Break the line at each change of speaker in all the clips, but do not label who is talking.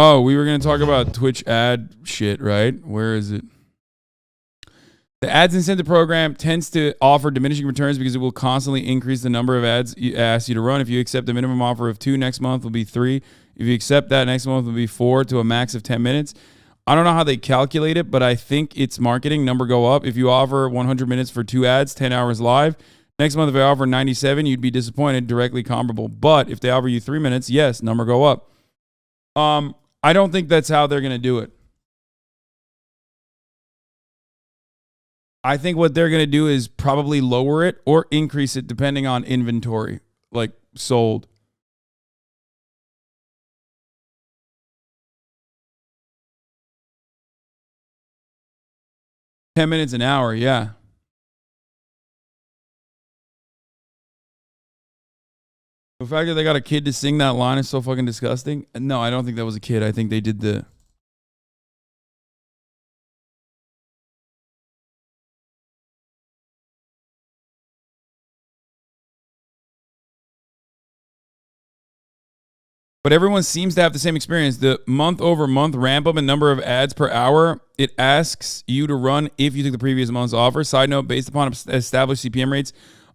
Oh, we were going to talk about Twitch ad shit, right? Where is it? The ads incentive program tends to offer diminishing returns because it will constantly increase the number of ads it asks you to run. If you accept the minimum offer of 2, next month will be 3. If you accept that, next month will be 4 to a max of 10 minutes. I don't know how they calculate it, but I think it's marketing. Number go up. If you offer 100 minutes for 2 ads, 10 hours live, next month if they offer 97, you'd be disappointed, directly comparable. But if they offer you 3 minutes, yes, number go up. I don't think that's how they're going to do it. I think what they're going to do is probably lower it or increase it depending on inventory, like sold. $10 minutes an hour, yeah. The fact that they got a kid to sing that line is so fucking disgusting. No, I don't think that was a kid. I think they did the... But everyone seems to have the same experience. The month-over-month ramp-up in number of ads per hour, it asks you to run if you took the previous month's offer. Side note, based upon established CPM rates,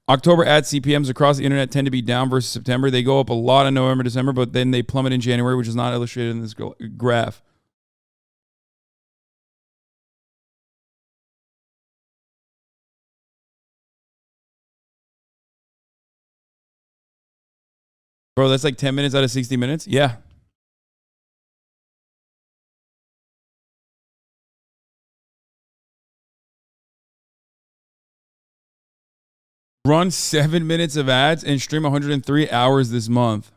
October ad CPMs across the internet tend to be down versus September. They go up a lot in November, December, but then they plummet in January, which is not illustrated in this graph. Bro, that's like 10 minutes out of 60 minutes? Yeah. Run 7 minutes of ads and stream 103 hours this month.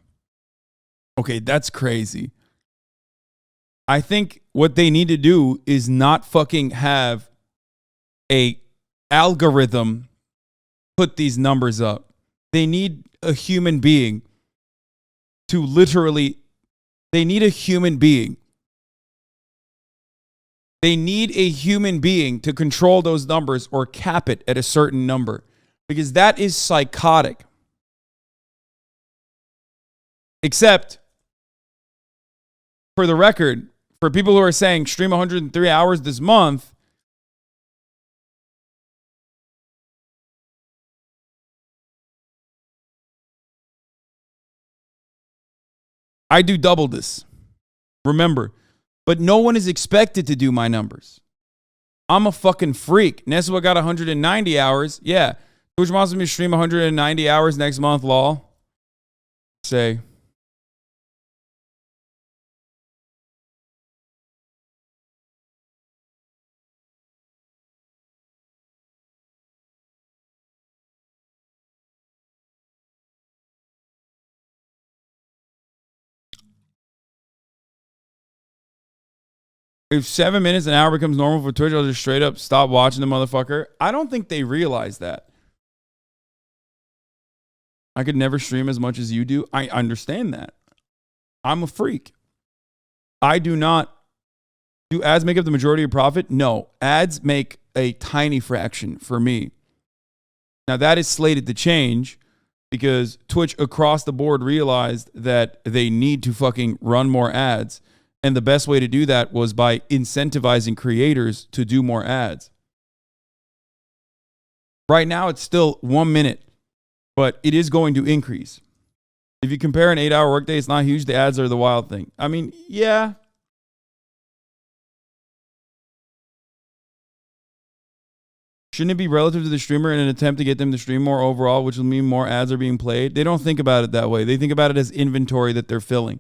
Okay, that's crazy. I think what they need to do is not fucking have a algorithm put these numbers up. They need a human being to literally, they need a human being. They need a human being to control those numbers or cap it at a certain number, because that is psychotic. Except, for the record, for people who are saying stream 103 hours this month, I do double this. Remember. But no one is expected to do my numbers. I'm a fucking freak. Neswa got 190 hours. Yeah. Twitch wants me to stream 190 hours next month, lol. Say. If 7 minutes an hour becomes normal for Twitch, I'll just straight up stop watching the motherfucker. I don't think they realize that. I could never stream as much as you do. I understand that. I'm a freak. I do not. Do ads make up the majority of profit? No. Ads make a tiny fraction for me. Now, that is slated to change because Twitch across the board realized that they need to fucking run more ads. And the best way to do that was by incentivizing creators to do more ads. Right now, it's still 1 minute, but it is going to increase. If you compare an 8-hour workday, it's not huge. The ads are the wild thing. I mean, yeah. Shouldn't it be relative to the streamer in an attempt to get them to stream more overall, which will mean more ads are being played? They don't think about it that way. They think about it as inventory that they're filling.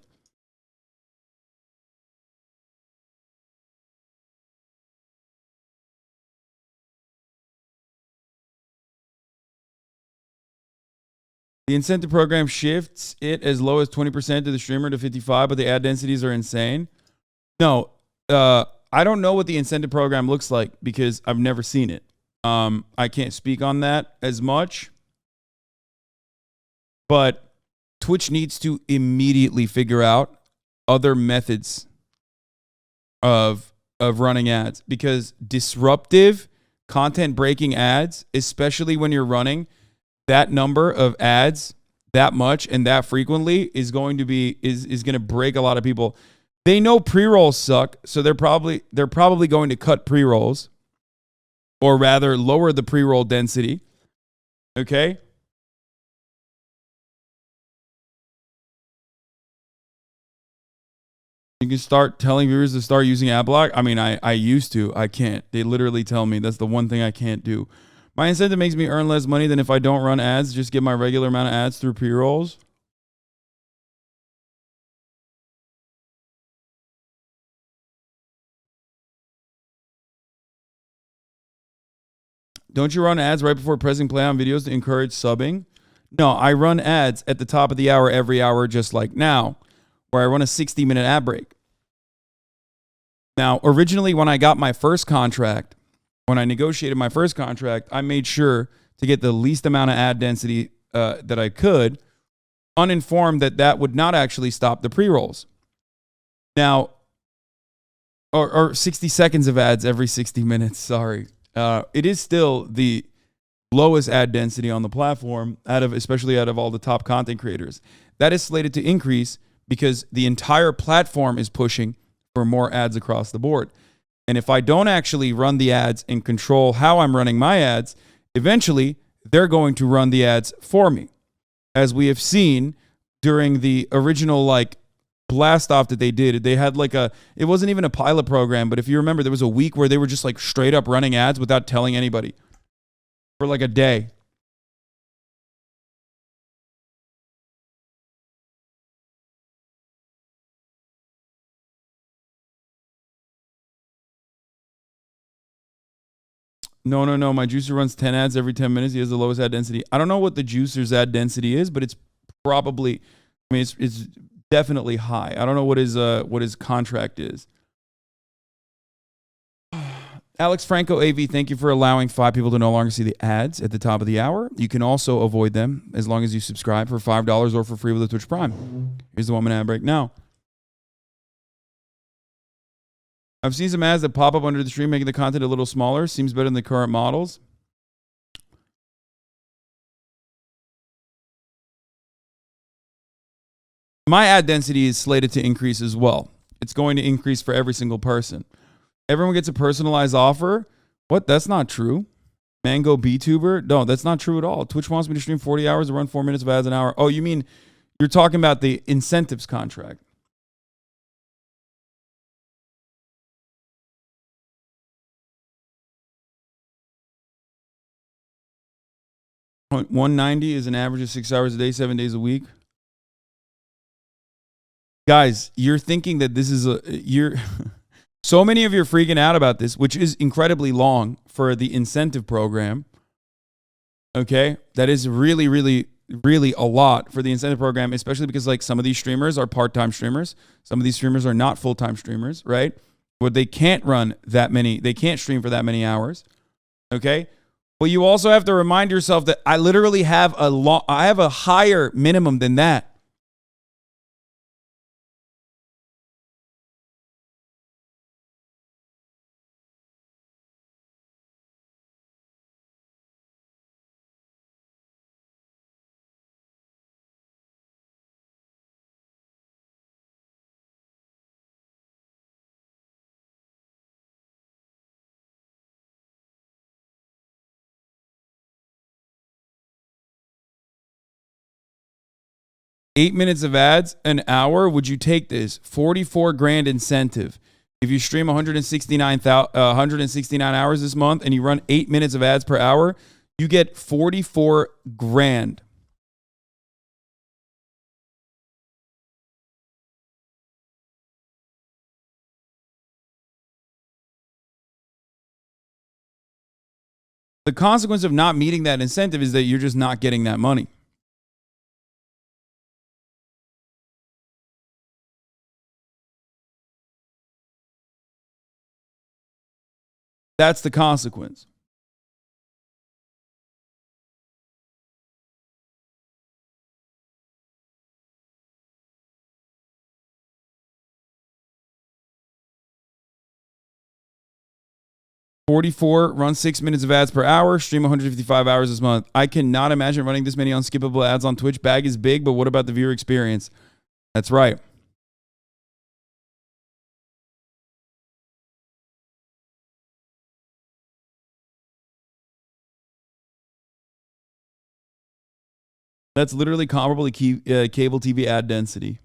The incentive program shifts it as low as 20% to the streamer to 55%, but the ad densities are insane. No, I don't know what the incentive program looks like because I've never seen it. I can't speak on that as much. But Twitch needs to immediately figure out other methods of running ads, because disruptive content breaking ads, especially when you're running that number of ads that much and that frequently, is going to be is going to break a lot of people. They know pre-rolls suck, so they're probably going to cut pre-rolls, or rather lower the pre-roll density. Okay? You can start telling viewers to start using ad block. I mean, I used to. I can't. They literally tell me that's the one thing I can't do. My incentive makes me earn less money than if I don't run ads, just get my regular amount of ads through pre-rolls. Don't you run ads right before pressing play on videos to encourage subbing? No, I run ads at the top of the hour every hour, just like now, where I run a 60-minute ad break. Now, originally, when I got my first contract, when I negotiated my first contract, I made sure to get the least amount of ad density that I could, uninformed that that would not actually stop the pre-rolls. Now, or 60 seconds of ads every 60 minutes, sorry. It is still the lowest ad density on the platform, especially out of all the top content creators. That is slated to increase because the entire platform is pushing for more ads across the board. And if I don't actually run the ads and control how I'm running my ads, eventually they're going to run the ads for me. As we have seen during the original blast off that they did, they had it wasn't even a pilot program, but if you remember, there was a week where they were just straight up running ads without telling anybody for a day. No. My juicer runs 10 ads every 10 minutes. He has the lowest ad density. I don't know what the juicer's ad density is, but it's probably, it's definitely high. I don't know what his contract is. Alex Franco AV, thank you for allowing 5 people to no longer see the ads at the top of the hour. You can also avoid them as long as you subscribe for $5 or for free with a Twitch Prime. Here's the 1 minute ad break now. I've seen some ads that pop up under the stream, making the content a little smaller. Seems better than the current models. My ad density is slated to increase as well. It's going to increase for every single person. Everyone gets a personalized offer. What? That's not true. Mango BTuber? No, that's not true at all. Twitch wants me to stream 40 hours and run 4 minutes of ads an hour. Oh, you mean you're talking about the incentives contract? $190 is an average of 6 hours a day, 7 days a week. Guys, you're thinking that this is so many of you are freaking out about this, which is incredibly long for the incentive program. Okay, that is really, really, really a lot for the incentive program, especially because some of these streamers are part-time streamers. Some of these streamers are not full-time streamers, right? But they can't run that many. They can't stream for that many hours. Okay. But you also have to remind yourself that I literally have I have a higher minimum than that. $8 minutes of ads an hour. Would you take this? 44 grand incentive. If you stream 169 hours this month and you run 8 minutes of ads per hour, you get 44 grand. The consequence of not meeting that incentive is that you're just not getting that money. That's the consequence. $44, run 6 minutes of ads per hour, stream 155 hours this month. I cannot imagine running this many unskippable ads on Twitch. Bag is big, but what about the viewer experience? That's right. That's literally comparable to cable TV ad density.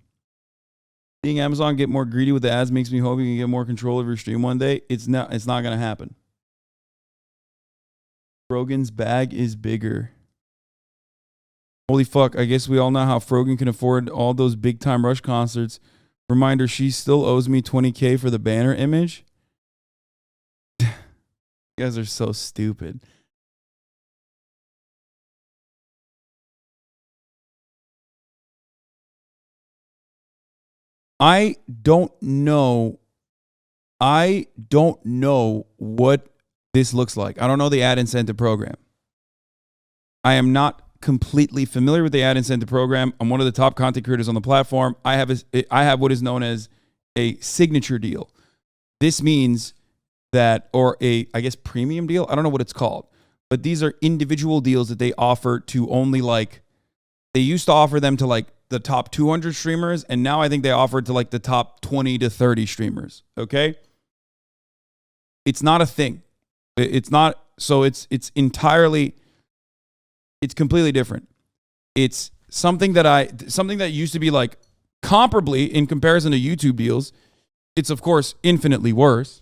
Seeing Amazon get more greedy with the ads makes me hope you can get more control of your stream one day. It's not going to happen. Rogan's bag is bigger. Holy fuck, I guess we all know how Frogan can afford all those big time Rush concerts. Reminder, she still owes me $20K for the banner image. You guys are so stupid. I don't know what this looks like. I don't know the ad incentive program. I am not completely familiar with the ad incentive program. I'm one of the top content creators on the platform. I have what is known as a signature deal. This means that, or I guess premium deal. I don't know what it's called, but these are individual deals that they offer to only they used to offer them to the top 200 streamers, and now I think they offer it to the top 20 to 30 streamers. Okay, it's not a thing. It's not. So it's entirely. It's completely different. It's something that used to be comparably in comparison to YouTube deals. It's of course infinitely worse.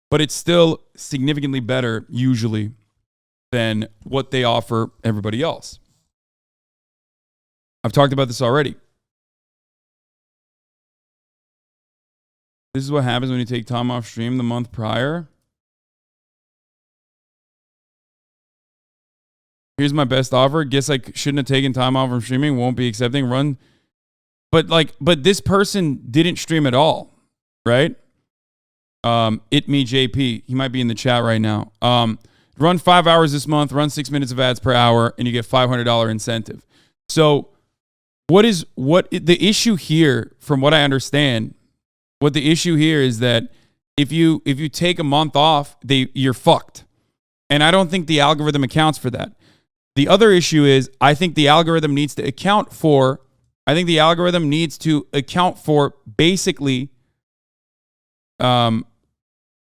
But it's still significantly better usually than what they offer everybody else. I've talked about this already. This is what happens when you take time off stream the month prior. Here's my best offer. Guess I shouldn't have taken time off from streaming. Won't be accepting. Run. But this person didn't stream at all, right? It me JP. He might be in the chat right now. Run 5 hours this month. Run 6 minutes of ads per hour, and you get $500 incentive. So, what the issue here? From what I understand, what the issue here is that if you take a month off, you're fucked, and I don't think the algorithm accounts for that. The other issue is I think the algorithm needs to account for. Basically.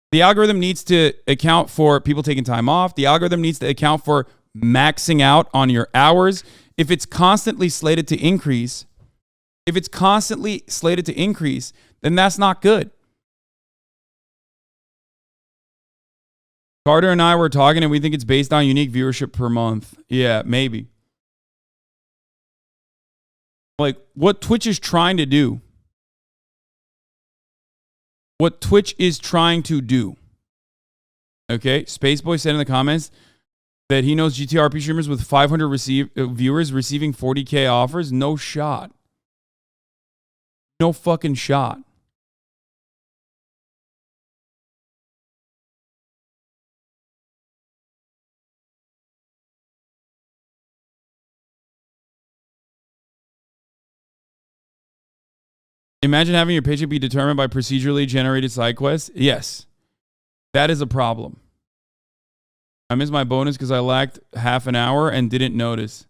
The algorithm needs to account for people taking time off. The algorithm needs to account for maxing out on your hours. If it's constantly slated to increase, then that's not good. Carter and I were talking, and we think it's based on unique viewership per month. Yeah, maybe. What Twitch is trying to do. Okay, Spaceboy said in the comments that he knows GTRP streamers with 500 viewers receiving 40K offers. No shot. No fucking shot. Imagine having your paycheck be determined by procedurally generated side quests. Yes, that is a problem. I missed my bonus because I lacked half an hour and didn't notice.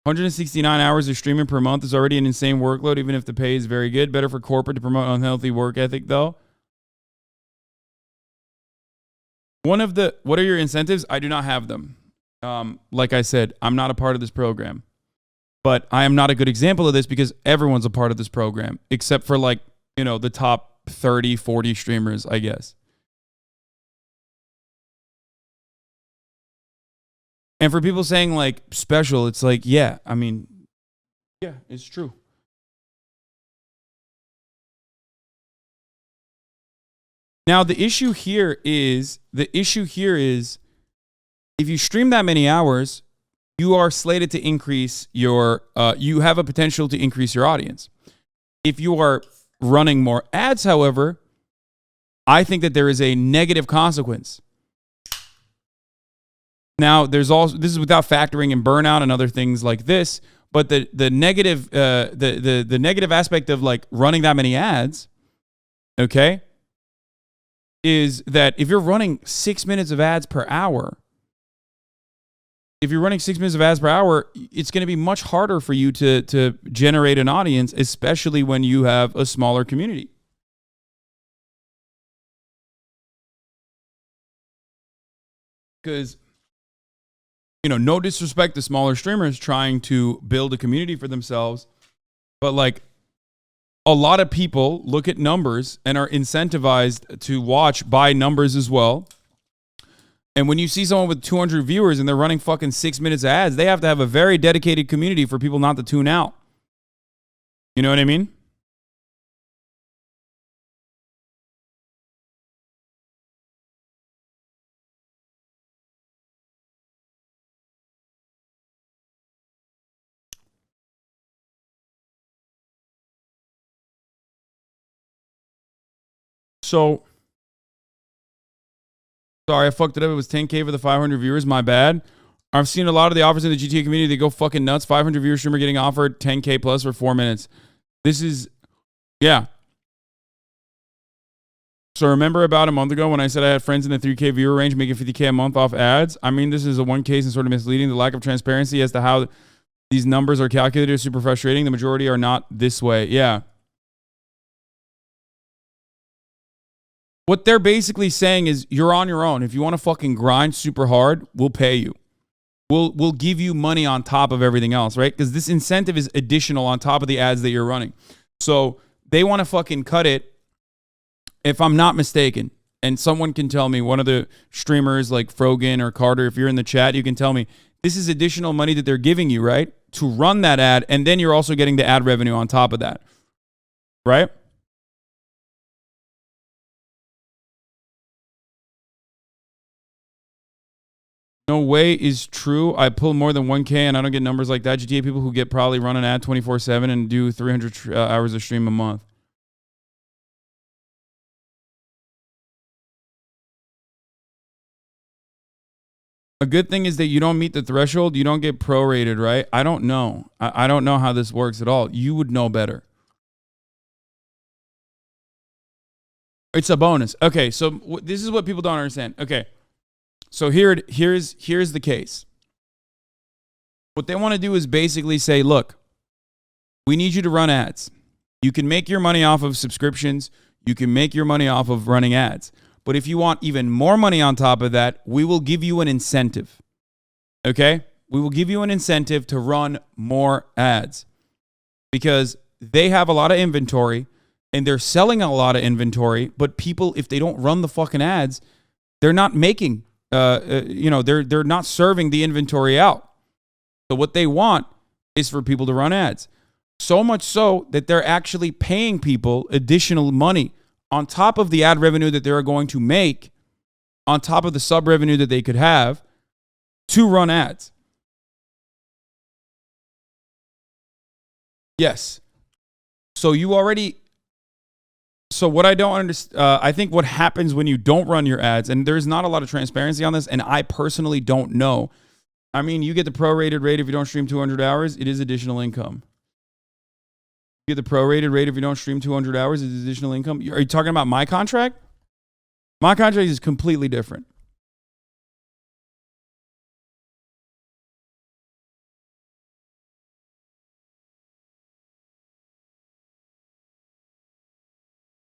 169 hours of streaming per month is already an insane workload, even if the pay is very good. Better for corporate to promote unhealthy work ethic, though. What are your incentives? I do not have them. Like I said, I'm not a part of this program. But I am not a good example of this because everyone's a part of this program, except for the top 30, 40 streamers, I guess. And for people saying special, it's yeah, it's true. Now, the issue here is if you stream that many hours, you are slated to increase you have a potential to increase your audience. If you are running more ads, however, I think that there is a negative consequence. Now, this is without factoring in burnout and other things like this, but the negative the negative aspect of running that many ads, okay, is that if you're running 6 minutes of ads per hour, it's going to be much harder for you to generate an audience, especially when you have a smaller community. because, no disrespect to smaller streamers trying to build a community for themselves, but like a lot of people look at numbers and are incentivized to watch by numbers as well. And when you see someone with 200 viewers and they're running fucking 6 minutes of ads, they have to have a very dedicated community for people not to tune out. You know what I mean? So, sorry, I fucked it up. It was 10K for the 500 viewers. My bad. I've seen a lot of the offers in the GTA community. They go fucking nuts. 500 viewer streamer getting offered 10K plus for 4 minutes. This is, yeah. So remember about a month ago when I said I had friends in the 3K viewer range making 50K a month off ads? I mean, this is a one case and sort of misleading. The lack of transparency as to how these numbers are calculated is super frustrating. The majority are not this way. Yeah. What they're basically saying is you're on your own. If you want to fucking grind super hard, we'll pay you. We'll give you money on top of everything else, right? Because this incentive is additional on top of the ads that you're running. So they want to fucking cut it, if I'm not mistaken. And someone can tell me, one of the streamers like Frogan or Carter, if you're in the chat, you can tell me, this is additional money that they're giving you, right? To run that ad, and then you're also getting the ad revenue on top of that, right? No way is true. I pull more than 1K and I don't get numbers like that. GTA people who get probably run an ad 24/7 and do 300 hours of stream a month. A good thing is that you don't meet the threshold. You don't get prorated, right? I don't know. I don't know how this works at all. You would know better. It's a bonus. Okay, so this is what people don't understand. Okay, so here's the case. What they want to do is basically say, look, we need you to run ads. You can make your money off of subscriptions. You can make your money off of running ads. But if you want even more money on top of that, we will give you an incentive. Okay? We will give you an incentive to run more ads because they have a lot of inventory and they're selling a lot of inventory. But people, if they don't run the fucking ads, they're not making, they're not serving the inventory out. So what they want is for people to run ads. So much so that they're actually paying people additional money on top of the ad revenue that they're going to make, on top of the sub revenue that they could have, to run ads. Yes. So what I don't understand, I think what happens when you don't run your ads, and there's not a lot of transparency on this, and I personally don't know. I mean, you get the prorated rate if you don't stream 200 hours, it is additional income. You get the prorated rate if you don't stream 200 hours, it's additional income. Are you talking about my contract? My contract is completely different.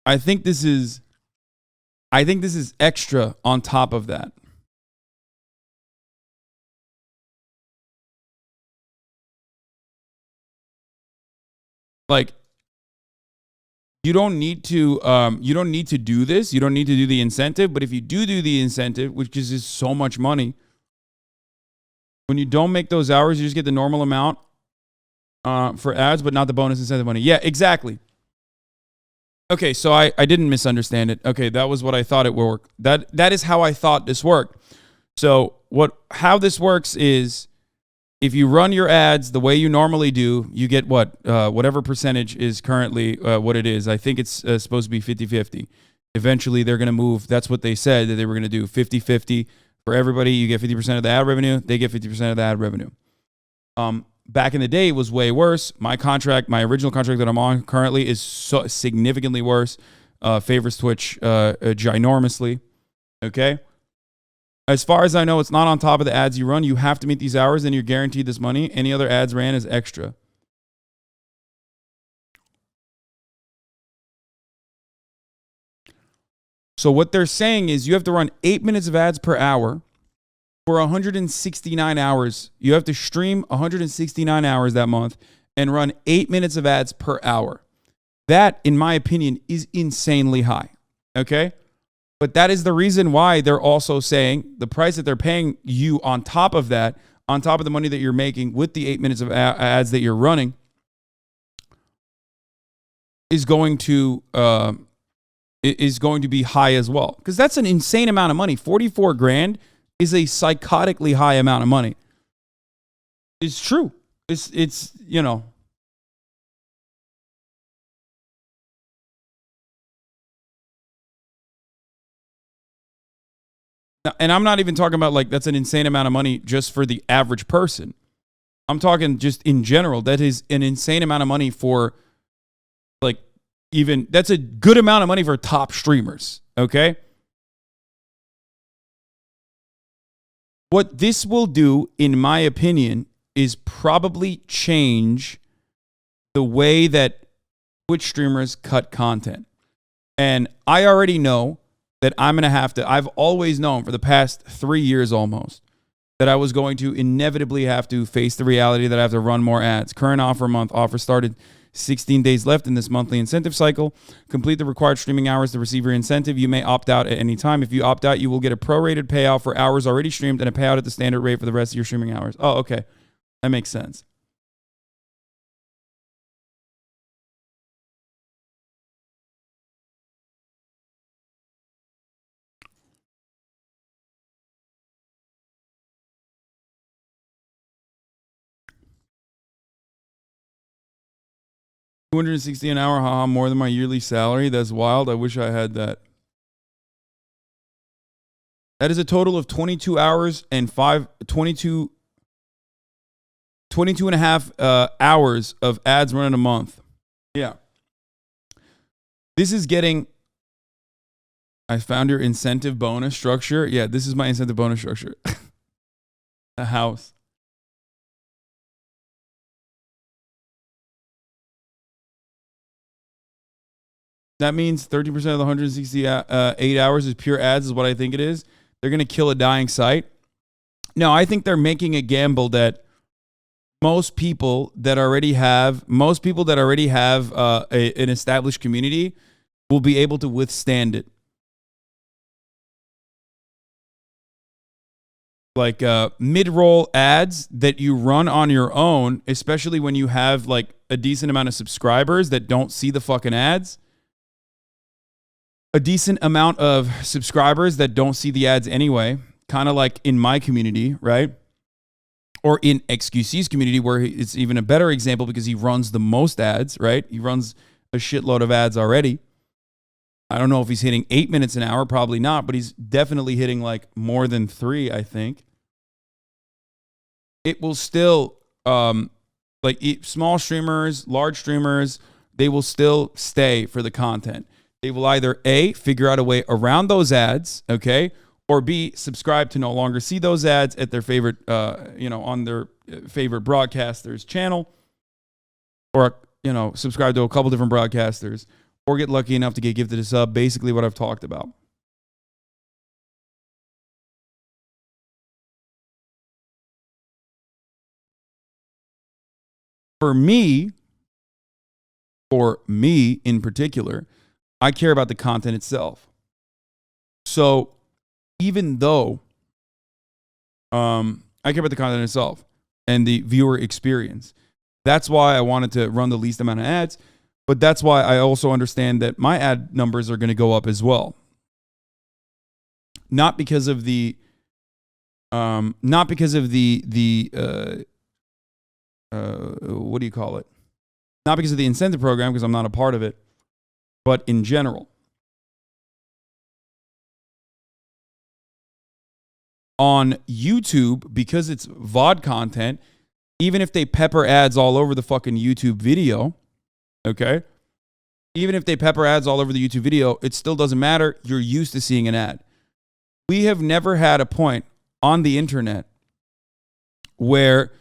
I think this is extra on top of that. Like, you don't need to do this. You don't need to do the incentive. But if you do the incentive, which is just so much money, when you don't make those hours, you just get the normal amount for ads, but not the bonus incentive money. Yeah, exactly. Okay, so I didn't misunderstand it. Okay, that was what I thought it would work. That is how I thought this worked. So how this works is, if you run your ads the way you normally do, you get whatever percentage is currently what it is. I think it's supposed to be 50-50. Eventually, they're going to move. That's what they said that they were going to do, 50-50 for everybody. You get 50% of the ad revenue. They get 50% of the ad revenue. Back in the day, it was way worse. My original contract that I'm on currently is so significantly worse. Favors Twitch ginormously. Okay? As far as I know, it's not on top of the ads you run. You have to meet these hours and you're guaranteed this money. Any other ads ran is extra. So what they're saying is you have to run 8 minutes of ads per hour. for 169 hours. You have to stream 169 hours that month and run 8 minutes of ads per hour. That, in my opinion, is insanely high. Okay? But that is the reason why they're also saying the price that they're paying you on top of that, on top of the money that you're making with the 8 minutes of ads that you're running, is going to be high as well. Because that's an insane amount of money. 44 grand is a psychotically high amount of money. It's true. It's you know. And I'm not even talking about like that's an insane amount of money just for the average person. I'm talking just in general. That is an insane amount of money for like even that's a good amount of money for top streamers. Okay. What this will do, in my opinion, is probably change the way that Twitch streamers cut content. And I already know that I'm going to have to, I've always known for the past 3 years almost, that I was going to inevitably have to face the reality that I have to run more ads. Current offer month, offer started 16 days left in this monthly incentive cycle. Complete the required streaming hours to receive your incentive. You may opt out at any time. If you opt out, you will get a prorated payout for hours already streamed and a payout at the standard rate for the rest of your streaming hours. Oh, okay. That makes sense. $260 an hour, haha, more than my yearly salary. That's wild. I wish I had that. That is a total of 22 hours and 22 and a half hours of ads running a month. Yeah. This is getting, I found your incentive bonus structure. Yeah, this is my incentive bonus structure. A house. That means 30% of the 168 hours is pure ads is what I think it is. They're going to kill a dying site. No, I think they're making a gamble that most people that already have an established community will be able to withstand it. Like mid-roll ads that you run on your own, especially when you have like a decent amount of subscribers that don't see the fucking ads. A decent amount of subscribers that don't see the ads anyway, kind of like in my community, right? Or in XQC's community, where it's even a better example because he runs the most ads, right? He runs a shitload of ads already. I don't know if he's hitting 8 minutes an hour, probably not, but he's definitely hitting like more than 3, I think. It will still, small streamers, large streamers, they will still stay for the content. They will either A, figure out a way around those ads, okay, or B, subscribe to no longer see those ads at their favorite, on their favorite broadcaster's channel, or, subscribe to a couple different broadcasters, or get lucky enough to get gifted a sub, basically what I've talked about. For me in particular, I care about the content itself. So even though I care about the content itself and the viewer experience, that's why I wanted to run the least amount of ads. But that's why I also understand that my ad numbers are going to go up as well. Not because of the what do you call it? Not because of the incentive program, because I'm not a part of it, but in general. On YouTube, because it's VOD content, even if they pepper ads all over the fucking YouTube video, okay? Even if they pepper ads all over the YouTube video, it still doesn't matter. You're used to seeing an ad. We have never had a point on the internet where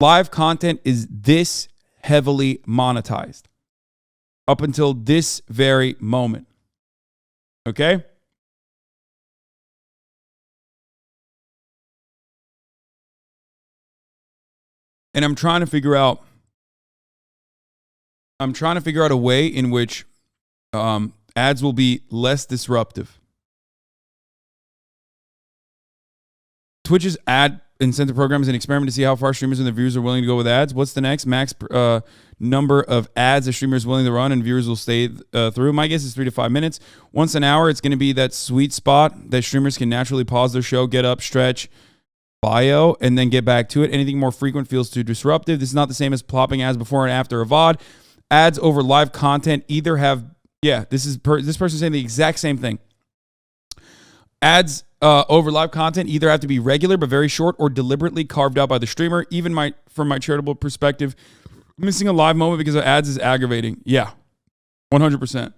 live content is this heavily monetized up until this very moment. Okay? And I'm trying to figure out a way in which ads will be less disruptive. Twitch's ad incentive program is an experiment to see how far streamers and their viewers are willing to go with ads. What's the next max number of ads a streamer is willing to run and viewers will stay through? My guess is 3 to 5 minutes. Once an hour, it's going to be that sweet spot that streamers can naturally pause their show, get up, stretch, bio, and then get back to it. Anything more frequent feels too disruptive. This is not the same as plopping ads before and after a VOD. Ads over live content either have, this person saying the exact same thing. Ads over live content either have to be regular but very short or deliberately carved out by the streamer. Even from my charitable perspective, missing a live moment because of ads is aggravating. Yeah, 100%.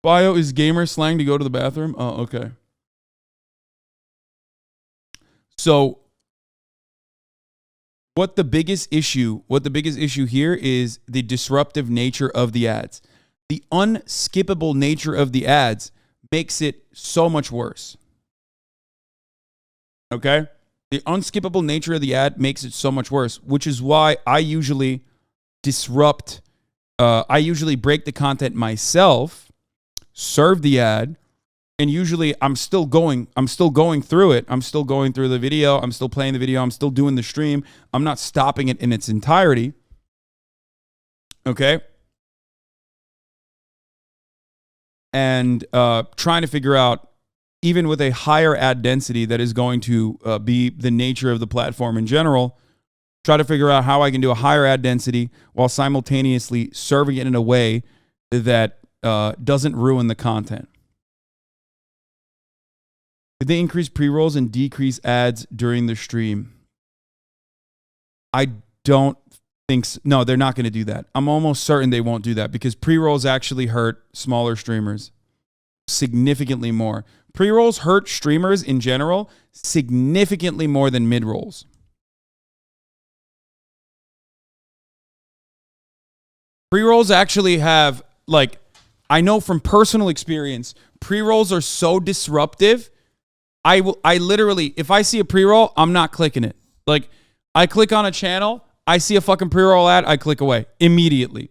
Bio is gamer slang to go to the bathroom. Oh, okay. So what the biggest issue here is the disruptive nature of the ads. The unskippable nature of the ads makes it so much worse. Okay? The unskippable nature of the ad makes it so much worse, which is why I usually disrupt, I usually break the content myself, serve the ad, and usually I'm still going through it. I'm still going through the video. I'm still playing the video. I'm still doing the stream. I'm not stopping it in its entirety. Okay? And trying to figure out, even with a higher ad density that is going to be the nature of the platform in general, try to figure out how I can do a higher ad density while simultaneously serving it in a way that doesn't ruin the content. Did they increase pre-rolls and decrease ads during the stream? I don't think so. No, they're not going to do that. I'm almost certain they won't do that because pre-rolls actually hurt smaller streamers significantly more. Pre-rolls hurt streamers in general significantly more than mid-rolls. Pre-rolls actually have, like, I know from personal experience, pre-rolls are so disruptive. I literally, if I see a pre-roll, I'm not clicking it. Like, I click on a channel, I see a fucking pre-roll ad, I click away immediately.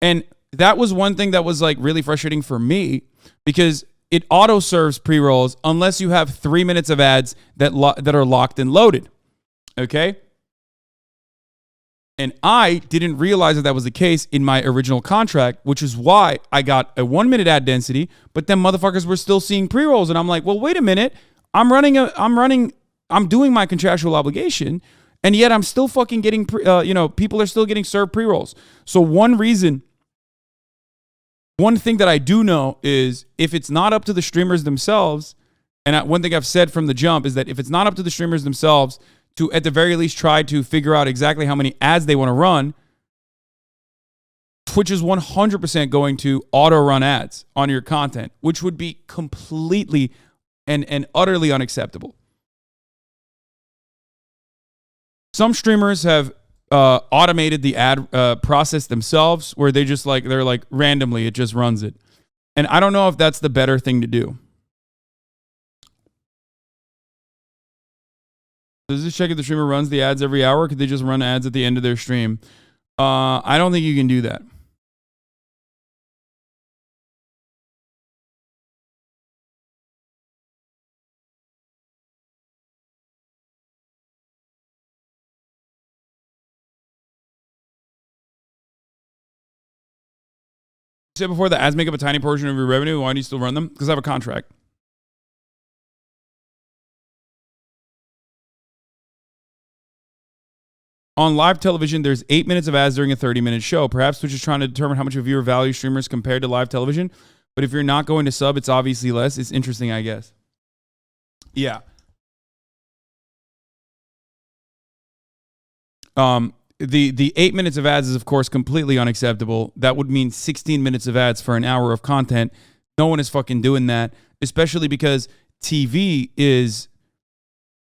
And that was one thing that was like really frustrating for me because it auto serves pre-rolls unless you have 3 minutes of ads that are locked and loaded. Okay? And I didn't realize that was the case in my original contract, which is why I got a 1 minute ad density, but then motherfuckers were still seeing pre-rolls. And I'm like, well, wait a minute. I'm doing my contractual obligation, and yet I'm still fucking getting, people are still getting served pre-rolls. So one thing that I do know is if it's not up to the streamers themselves, and one thing I've said from the jump is that if it's not up to the streamers themselves to, at the very least, try to figure out exactly how many ads they want to run, Twitch is 100% going to auto-run ads on your content, which would be completely and utterly unacceptable. Some streamers have automated the ad process themselves where they're like randomly, it just runs it. And I don't know if that's the better thing to do. Does this check if the streamer runs the ads every hour? Or could they just run ads at the end of their stream? I don't think you can do that. You said before the ads make up a tiny portion of your revenue. Why do you still run them? Because I have a contract. On live television, there's 8 minutes of ads during a 30-minute show. Perhaps Twitch is trying to determine how much a viewer values streamers compared to live television. But if you're not going to sub, it's obviously less. It's interesting, I guess. Yeah. The 8 minutes of ads is, of course, completely unacceptable. That would mean 16 minutes of ads for an hour of content. No one is fucking doing that, especially because TV is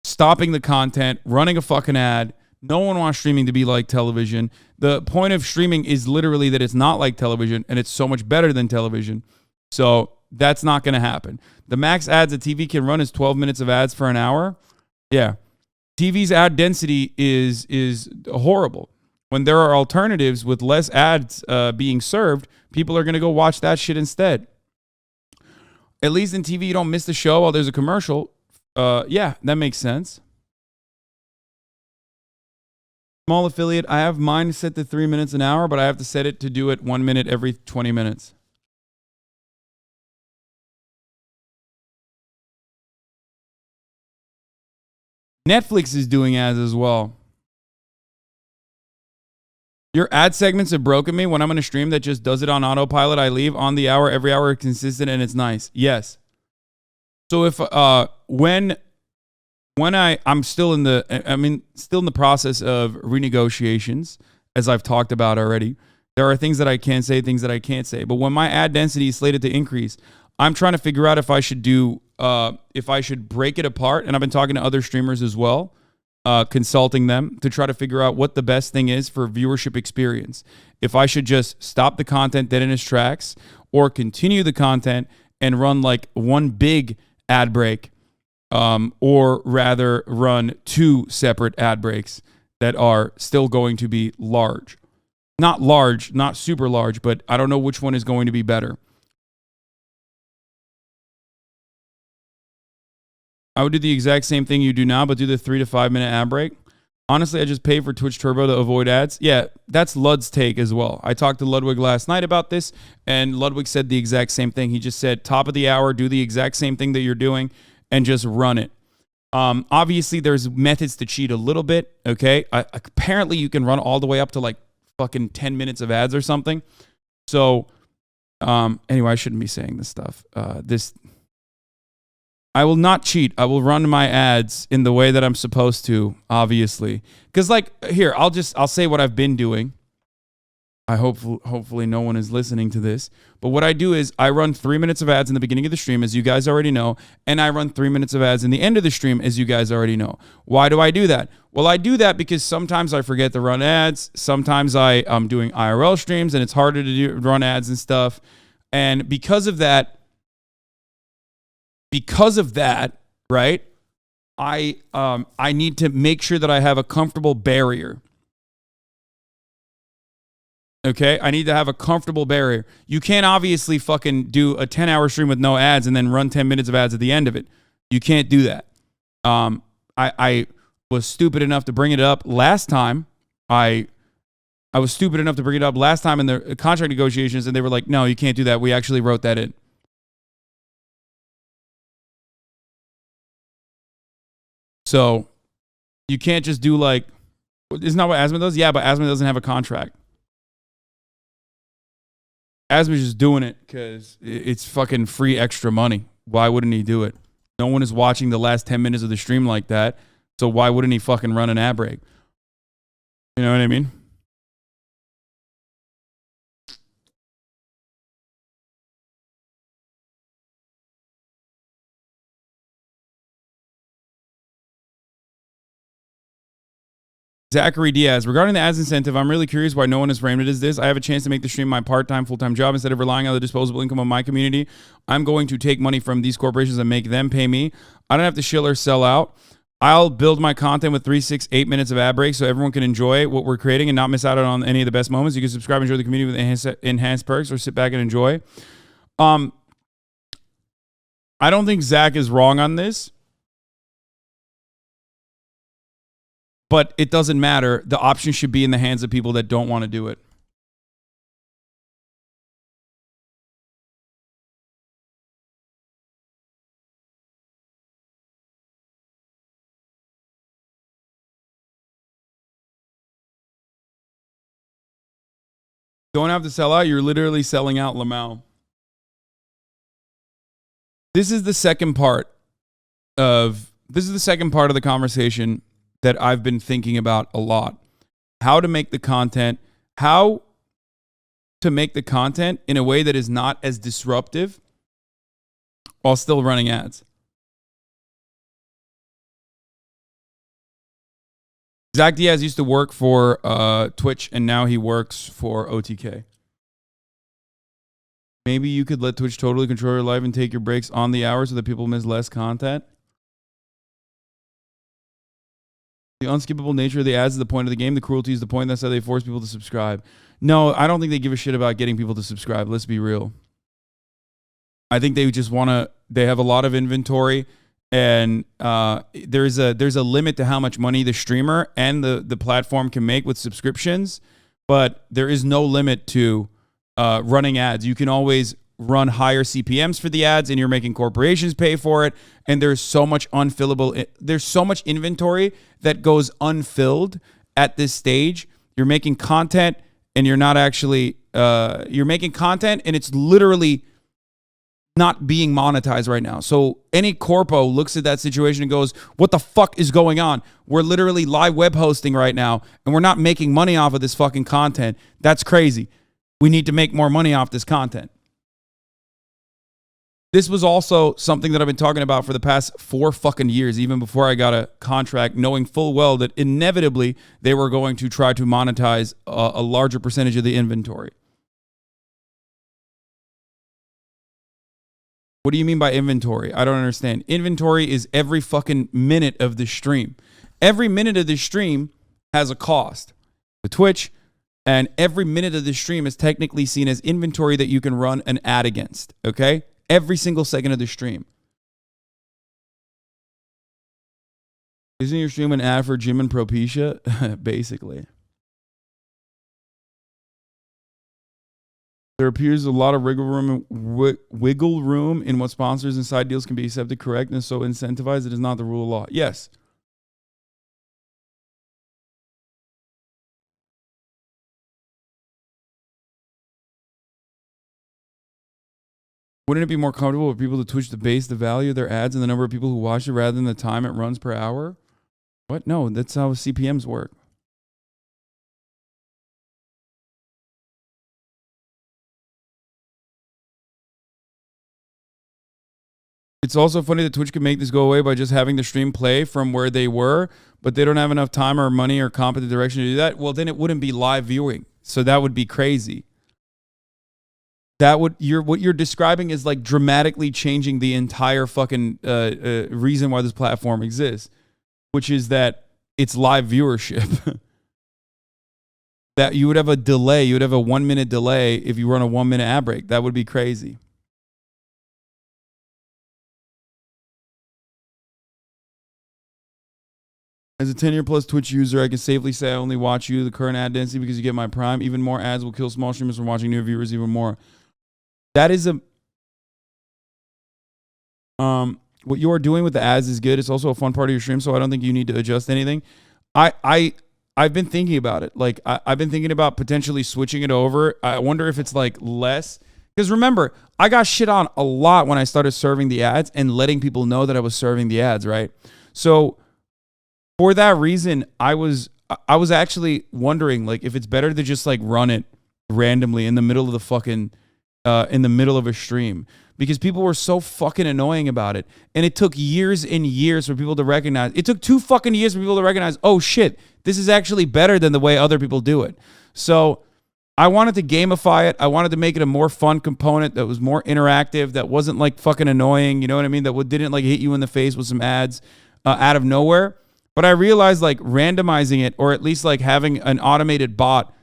stopping the content, running a fucking ad. No one wants streaming to be like television. The point of streaming is literally that it's not like television, and it's so much better than television. So that's not going to happen. The max ads a TV can run is 12 minutes of ads for an hour. Yeah. TV's ad density is horrible. When there are alternatives with less ads being served, people are going to go watch that shit instead. At least in TV, you don't miss the show while there's a commercial. Yeah, that makes sense. Small affiliate. I have mine set to 3 minutes an hour, but I have to set it to do it 1 minute every 20 minutes. Netflix is doing ads as well. Your ad segments have broken me. When I'm on a stream that just does it on autopilot, I leave on the hour, every hour consistent, and it's nice. Yes. So if when I'm still in the process of renegotiations, as I've talked about already. There are things that I can say, things that I can't say. But when my ad density is slated to increase, I'm trying to figure out if I should break it apart. And I've been talking to other streamers as well, consulting them to try to figure out what the best thing is for viewership experience. If I should just stop the content dead in its tracks or continue the content and run like one big ad break, or rather run two separate ad breaks that are still going to be large. Not large, not super large, but I don't know which one is going to be better. I would do the exact same thing you do now, but do the 3 to 5 minute ad break. Honestly, I just pay for Twitch Turbo to avoid ads. Yeah, that's Lud's take as well. I talked to Ludwig last night about this, and Ludwig said the exact same thing. He just said, top of the hour, do the exact same thing that you're doing, and just run it. Obviously, there's methods to cheat a little bit, okay? Apparently, you can run all the way up to like fucking 10 minutes of ads or something. So, anyway, I shouldn't be saying this stuff. I will not cheat. I will run my ads in the way that I'm supposed to, obviously. Because, like, here, I'll say what I've been doing. Hopefully no one is listening to this. But what I do is I run 3 minutes of ads in the beginning of the stream, as you guys already know, and I run 3 minutes of ads in the end of the stream, as you guys already know. Why do I do that? Well, I do that because sometimes I forget to run ads. Sometimes I'm doing IRL streams, and it's harder to run ads and stuff. And because of that, right, I need to make sure that I have a comfortable barrier. Okay, I need to have a comfortable barrier. You can't obviously fucking do a 10-hour stream with no ads and then run 10 minutes of ads at the end of it. You can't do that. I was stupid enough to bring it up last time. I was stupid enough to bring it up last time in the contract negotiations, and they were like, no, you can't do that. We actually wrote that in. So you can't just do like, isn't that what Asma does? Yeah, but Asma doesn't have a contract. Asma's just doing it because it's fucking free extra money. Why wouldn't he do it? No one is watching the last 10 minutes of the stream like that. So why wouldn't he fucking run an ad break? You know what I mean? Zachary Diaz, regarding the ads incentive, I'm really curious why no one has framed it as this. I have a chance to make the stream my part-time, full-time job. Instead of relying on the disposable income of my community, I'm going to take money from these corporations and make them pay me. I don't have to shill or sell out. I'll build my content with 3, 6, 8 minutes of ad breaks so everyone can enjoy what we're creating and not miss out on any of the best moments. You can subscribe and enjoy the community with enhanced perks, or sit back and enjoy. I don't think Zach is wrong on this. But it doesn't matter. The option should be in the hands of people that don't want to do it. Don't have to sell out. You're literally selling out Lamau. This is the second part of the conversation that I've been thinking about a lot. How to make the content in a way that is not as disruptive while still running ads. Zach Diaz used to work for Twitch, and now he works for OTK. Maybe you could let Twitch totally control your life and take your breaks on the hour so that people miss less content. The unskippable nature of the ads is the point of the game. The cruelty is the point. That's how they force people to subscribe. No, I don't think they give a shit about getting people to subscribe. Let's be real. I think they just want to. They have a lot of inventory, and there's a limit to how much money the streamer and the platform can make with subscriptions. But there is no limit to running ads. You can always run higher CPMs for the ads, and you're making corporations pay for it. And there's so much unfillable. There's so much inventory that goes unfilled at this stage. You're making content, and you're not actually. You're making content, and it's literally not being monetized right now. So any corpo looks at that situation and goes, "What the fuck is going on? We're literally live web hosting right now, and we're not making money off of this fucking content. That's crazy. We need to make more money off this content." This was also something that I've been talking about for the past 4 fucking years, even before I got a contract, knowing full well that inevitably they were going to try to monetize a larger percentage of the inventory. What do you mean by inventory? I don't understand. Inventory is every fucking minute of the stream. Every minute of the stream has a cost to Twitch, and every minute of the stream is technically seen as inventory that you can run an ad against, okay? Every single second of the stream. Isn't your stream an ad for Jim and Propecia? Basically. There appears a lot of wiggle room in what sponsors and side deals can be accepted, correct, and so incentivized. It is not the rule of law. Yes. Wouldn't it be more comfortable for people to Twitch to base the value of their ads and the number of people who watch it rather than the time it runs per hour? What? No, that's how CPMs work. It's also funny that Twitch could make this go away by just having the stream play from where they were, but they don't have enough time or money or competent direction to do that. Well, then it wouldn't be live viewing. So that would be crazy. What you're describing is like dramatically changing the entire fucking reason why this platform exists, which is that it's live viewership. That you would have a delay. You would have a 1 minute delay if you run a 1 minute ad break. That would be crazy. As a 10-year plus Twitch user, I can safely say I only watch you, the current ad density, because you get my Prime. Even more ads will kill small streamers from watching new viewers even more. That is what you are doing with the ads is good. It's also a fun part of your stream, so I don't think you need to adjust anything. I've been thinking about it. Like I've been thinking about potentially switching it over. I wonder if it's like less. Because remember, I got shit on a lot when I started serving the ads and letting people know that I was serving the ads, right? So for that reason, I was actually wondering like if it's better to just like run it randomly in the middle of the fucking in the middle of a stream, because people were so fucking annoying about it. And it took years and years for people to recognize. It took 2 fucking years for people to recognize, oh shit, this is actually better than the way other people do it. So I wanted to gamify it. I wanted to make it a more fun component that was more interactive, that wasn't like fucking annoying. You know what I mean? That didn't like hit you in the face with some ads out of nowhere. But I realized like randomizing it, or at least like having an automated bot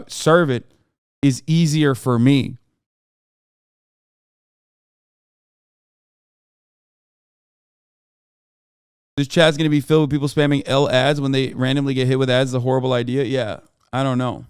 serve it, is easier for me. This chat's going to be filled with people spamming L ads when they randomly get hit with ads. Is a horrible idea. Yeah, I don't know.